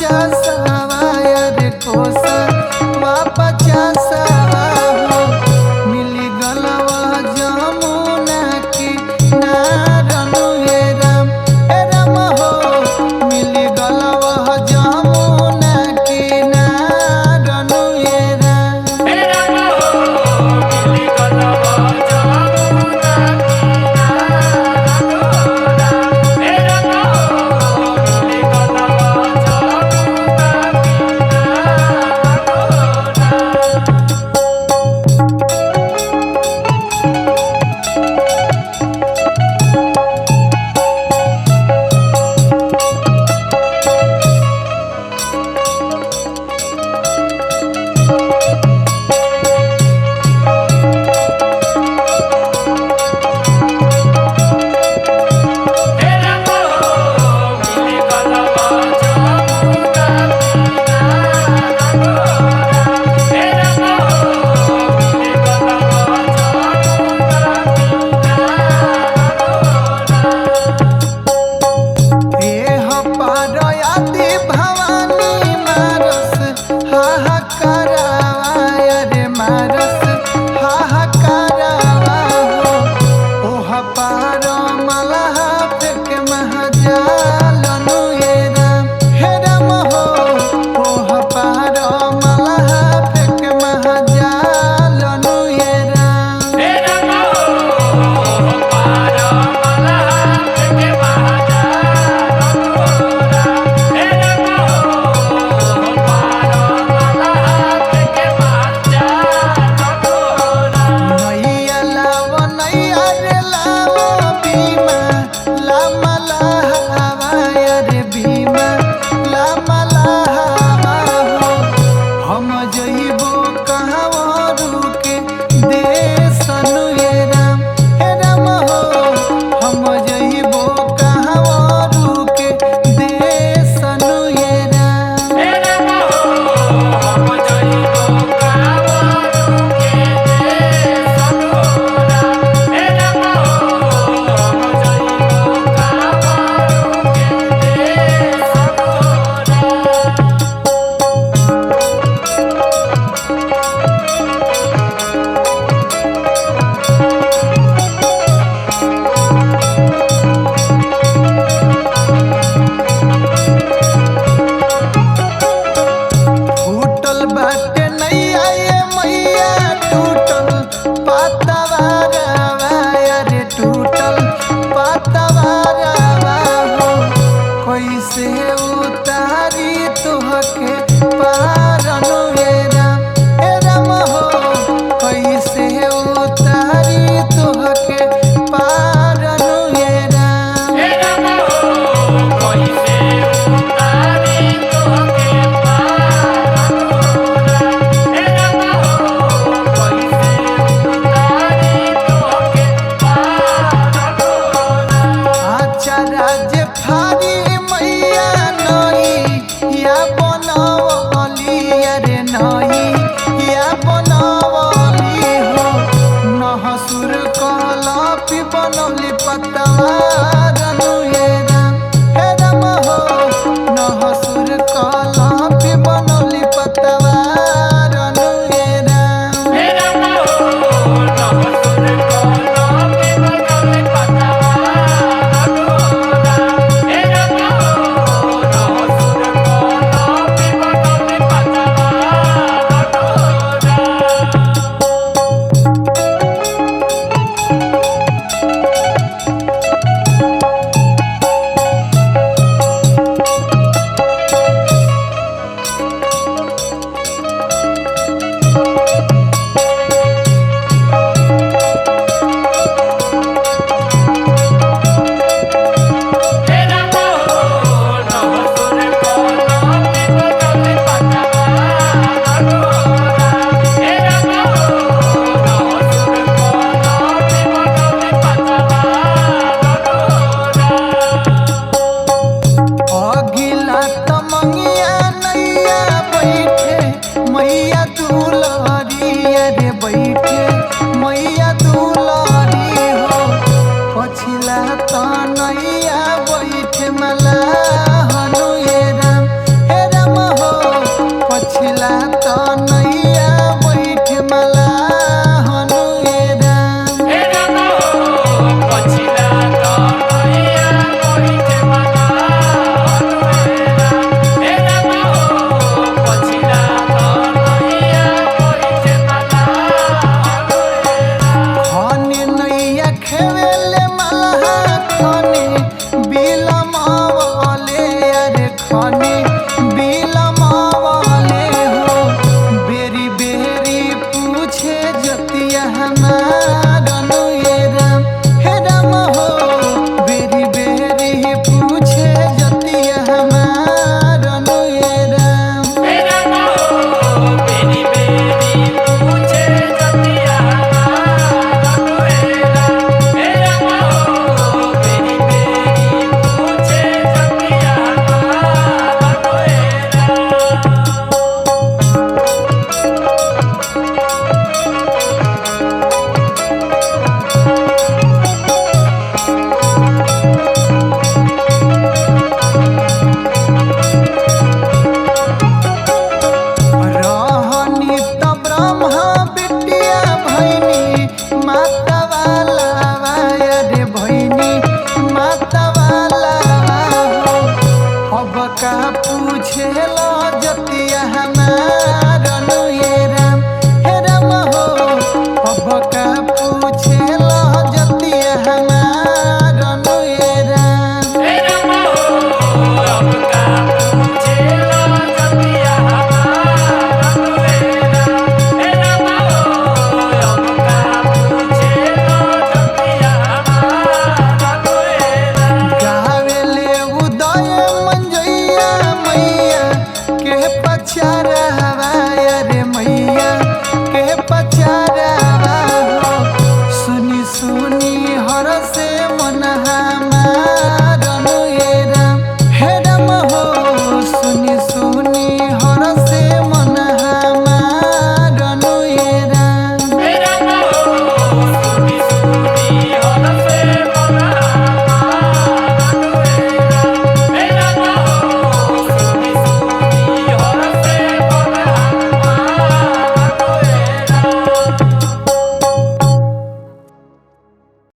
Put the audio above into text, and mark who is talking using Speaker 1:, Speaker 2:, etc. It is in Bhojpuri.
Speaker 1: पचासवा यार कोसा वा पचासवा हो मिली गलवा जमुना की नारनु हे राम हो मिली गलवा जमुना की नारनु हे राम
Speaker 2: हो मिली गलवा जमुना की
Speaker 1: बिलमवाले हो बेरी बेरी पूछे जतिया हमार अनुये राम हे राम हो बेरी बेरी पूछे जतिया हमार अनुये राम
Speaker 2: हे राम हो बेरी बेरी पूछे जतिया हमार अनुये राम हे राम हो बेरी बेरी पूछे जतिया हमार अनुये राम
Speaker 1: रहनी त ब्रह्मा बिटिया भैनी माता वाला रे भैनी माता वाला हो अब का पूछे लो जतिया हमार अनुये राम हे राम हो अब का पूछे लो जतिया हमार अनुये राम
Speaker 2: हे राम हो अब का पूछे लो जतिया हमार अनुये राम हे राम हो अब का पूछे लो जतिया हमार अनुये राम
Speaker 1: गावेले उदय मंजैया मैया के पछार